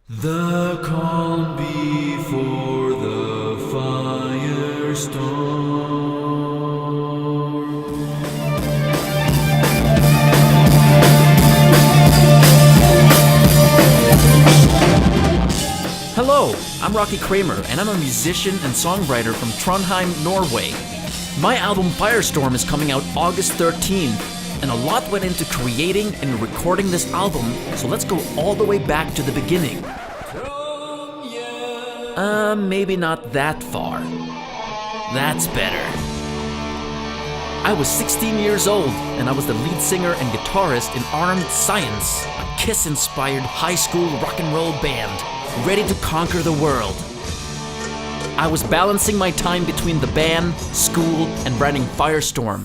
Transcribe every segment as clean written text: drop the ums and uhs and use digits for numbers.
The calm before the firestorm. Hello, I'm Rocky Kramer, and I'm a musician and songwriter from Trondheim, Norway. My album Firestorm is coming out August 13th, and a lot went into creating and recording this album, so let's go all the way back to the beginning. Maybe not that far. That's better. I was 16 years old, and I was the lead singer and guitarist in Armed Science, a Kiss-inspired high school rock and roll band, ready to conquer the world. I was balancing my time between the band, school, and writing Firestorm.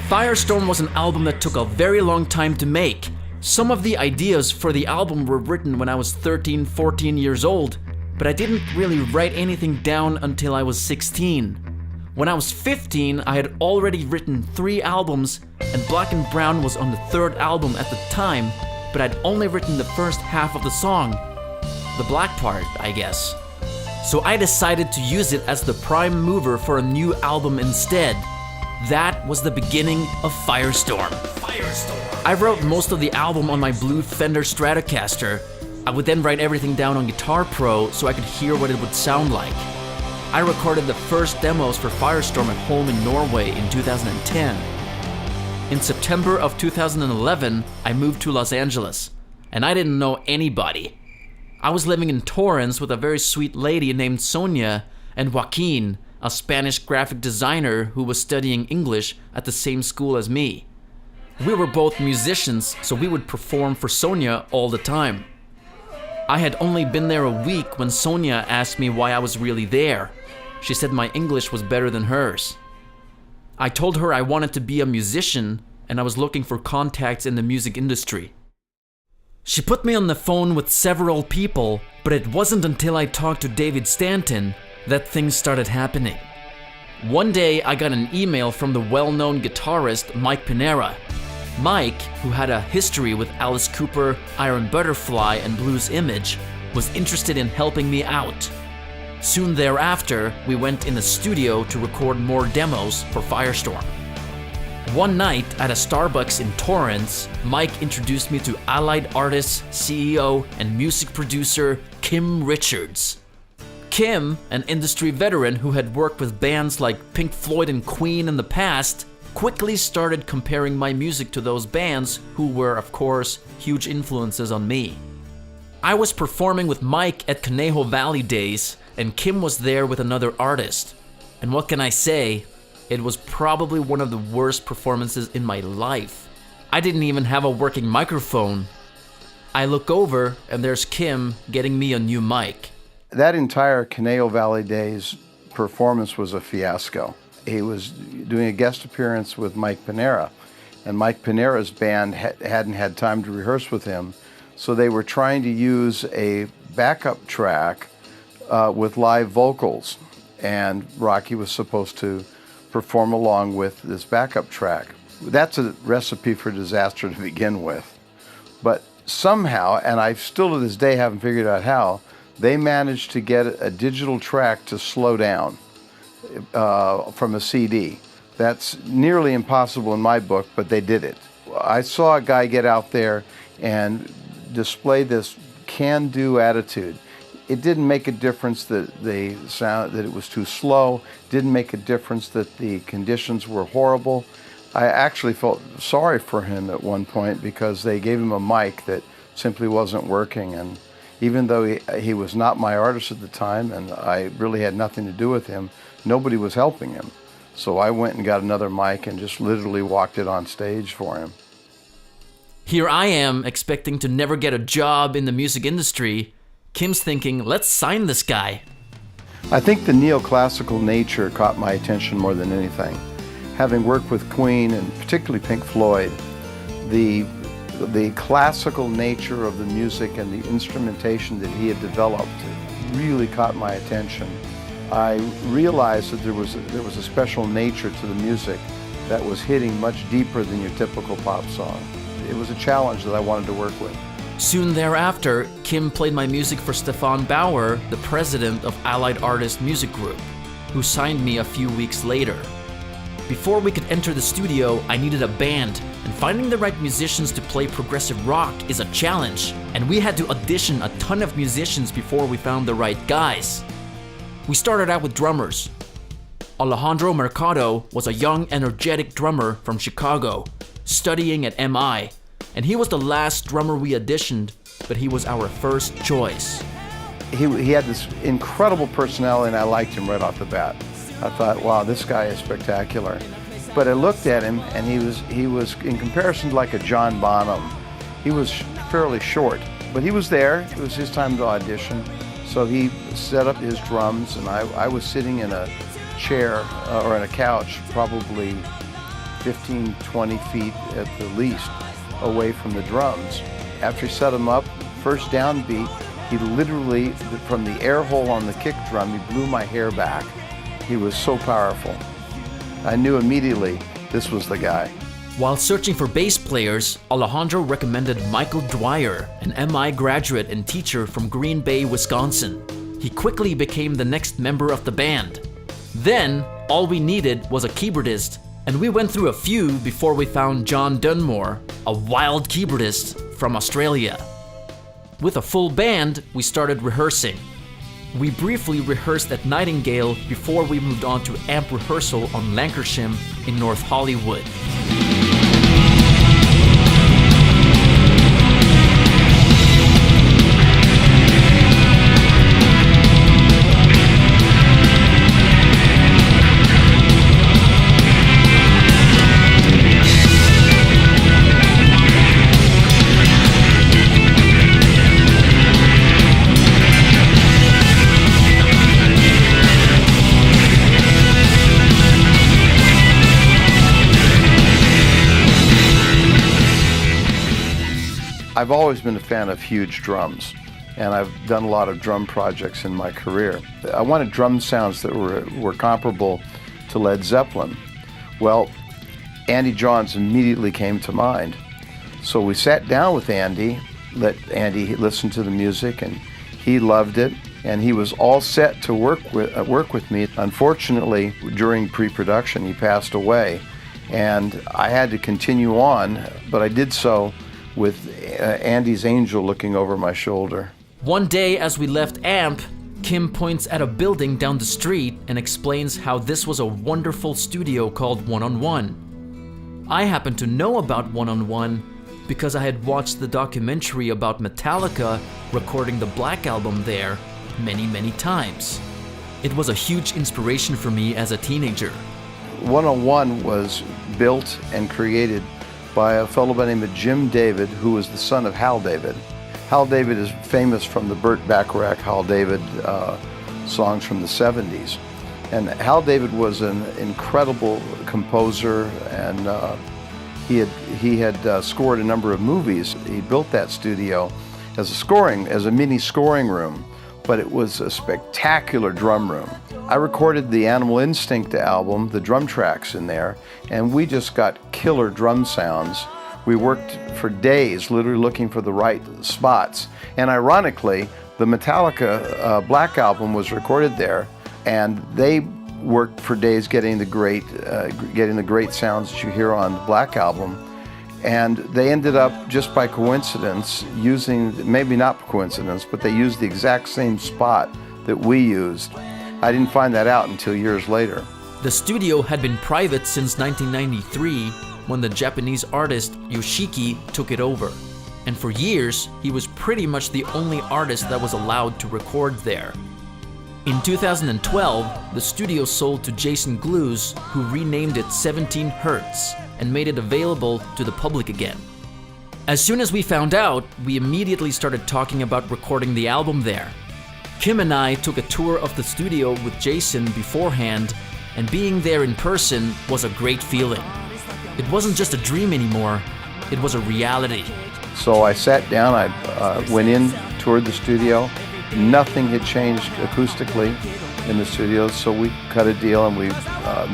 Firestorm was an album that took a very long time to make. Some of the ideas for the album were written when I was 13, 14 years old, but I didn't really write anything down until I was 16. When I was 15, I had already written 3 albums, and Black and Brown was on the 3rd album at the time, but I'd only written the first half of the song. The black part, I guess. So I decided to use it as the prime mover for a new album instead. That was the beginning of Firestorm. I wrote most of the album on my blue Fender Stratocaster. I would then write everything down on Guitar Pro so I could hear what it would sound like. I recorded the first demos for Firestorm at home in Norway in 2010. In September of 2011, I moved to Los Angeles, and I didn't know anybody. I was living in Torrance with a very sweet lady named Sonia and Joaquin, a Spanish graphic designer who was studying English at the same school as me. We were both musicians, so we would perform for Sonia all the time. I had only been there a week when Sonia asked me why I was really there. She said my English was better than hers. I told her I wanted to be a musician and I was looking for contacts in the music industry. She put me on the phone with several people, but it wasn't until I talked to David Stanton that things started happening. One day I got an email from the well-known guitarist Mike Pinera. Mike, who had a history with Alice Cooper, Iron Butterfly, and Blues Image, was interested in helping me out. Soon thereafter, we went in the studio to record more demos for Firestorm. One night at a Starbucks in Torrance, Mike introduced me to Allied Artists CEO and music producer Kim Richards. Kim, an industry veteran who had worked with bands like Pink Floyd and Queen in the past, quickly started comparing my music to those bands who were, of course, huge influences on me. I was performing with Mike at Conejo Valley Days, and Kim was there with another artist. And what can I say? It was probably one of the worst performances in my life. I didn't even have a working microphone. I look over, and there's Kim getting me a new mic. That entire Conejo Valley Days performance was a fiasco. He was doing a guest appearance with Mike Pinera, and Mike Pinera's band hadn't had time to rehearse with him, so they were trying to use a backup track with live vocals, and Rocky was supposed to perform along with this backup track. That's a recipe for disaster to begin with. But somehow, and I still to this day haven't figured out how, they managed to get a digital track to slow down from a CD. That's nearly impossible in my book, but they did it. I saw a guy get out there and display this can-do attitude. It didn't make a difference that it was too slow. Didn't make a difference that the conditions were horrible. I actually felt sorry for him at one point because they gave him a mic that simply wasn't working. And even though he was not my artist at the time and I really had nothing to do with him, nobody was helping him. So I went and got another mic and just literally walked it on stage for him. Here I am, expecting to never get a job in the music industry. Kim's thinking, let's sign this guy. I think the neoclassical nature caught my attention more than anything. Having worked with Queen and particularly Pink Floyd, the classical nature of the music and the instrumentation that he had developed really caught my attention. I realized that there was a special nature to the music that was hitting much deeper than your typical pop song. It was a challenge that I wanted to work with. Soon thereafter, Kim played my music for Stefan Bauer, the president of Allied Artists Music Group, who signed me a few weeks later. Before we could enter the studio, I needed a band, and finding the right musicians to play progressive rock is a challenge, and we had to audition a ton of musicians before we found the right guys. We started out with drummers. Alejandro Mercado was a young, energetic drummer from Chicago, studying at MI, and he was the last drummer we auditioned, but he was our first choice. He had this incredible personality, and I liked him right off the bat. I thought, wow, this guy is spectacular. But I looked at him, and he was in comparison to like a John Bonham. He was fairly short, but he was there. It was his time to audition. So he set up his drums, and I was sitting in a chair or in a couch, probably 15, 20 feet at the least away from the drums. After he set them up, first downbeat, he literally, from the air hole on the kick drum, he blew my hair back. He was so powerful. I knew immediately this was the guy. While searching for bass players, Alejandro recommended Michael Dwyer, an MI graduate and teacher from Green Bay, Wisconsin. He quickly became the next member of the band. Then, all we needed was a keyboardist, and we went through a few before we found John Dunmore, a wild keyboardist from Australia. With a full band, we started rehearsing. We briefly rehearsed at Nightingale before we moved on to amp rehearsal on Lancashire in North Hollywood. I've always been a fan of huge drums, and I've done a lot of drum projects in my career. I wanted drum sounds that were comparable to Led Zeppelin. Well, Andy Johns immediately came to mind. So we sat down with Andy, let Andy listen to the music, and he loved it, and he was all set to work with me. Unfortunately, during pre-production, he passed away, and I had to continue on, but I did so with Andy's angel looking over my shoulder. One day as we left AMP, Kim points at a building down the street and explains how this was a wonderful studio called 1-on-1. I happen to know about 1-on-1 because I had watched the documentary about Metallica recording the Black Album there many times. It was a huge inspiration for me as a teenager. 1-on-1 was built and created by a fellow by the name of Jim David, who was the son of Hal David. Hal David is famous from the Burt Bacharach, Hal David songs from the 70s. And Hal David was an incredible composer, and he had scored a number of movies. He built that studio as a mini scoring room, but it was a spectacular drum room. I recorded the Animal Instinct album, the drum tracks in there, and we just got killer drum sounds. We worked for days literally looking for the right spots. And ironically, the Metallica Black Album was recorded there, and they worked for days getting the great sounds that you hear on the Black Album. And they ended up, just by coincidence, using, maybe not coincidence, but they used the exact same spot that we used. I didn't find that out until years later. The studio had been private since 1993 when the Japanese artist Yoshiki took it over. And for years, he was pretty much the only artist that was allowed to record there. In 2012, the studio sold to Jason Glues, who renamed it 17 Hertz and made it available to the public again. As soon as we found out, we immediately started talking about recording the album there. Kim and I took a tour of the studio with Jason beforehand, and being there in person was a great feeling. It wasn't just a dream anymore, it was a reality. So I sat down, I went in, toured the studio. Nothing had changed acoustically in the studio, so we cut a deal and we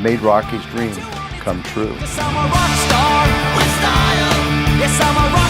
made Rocky's dream come true. Yes, I'm a rock star with style. Yes, I'm a rock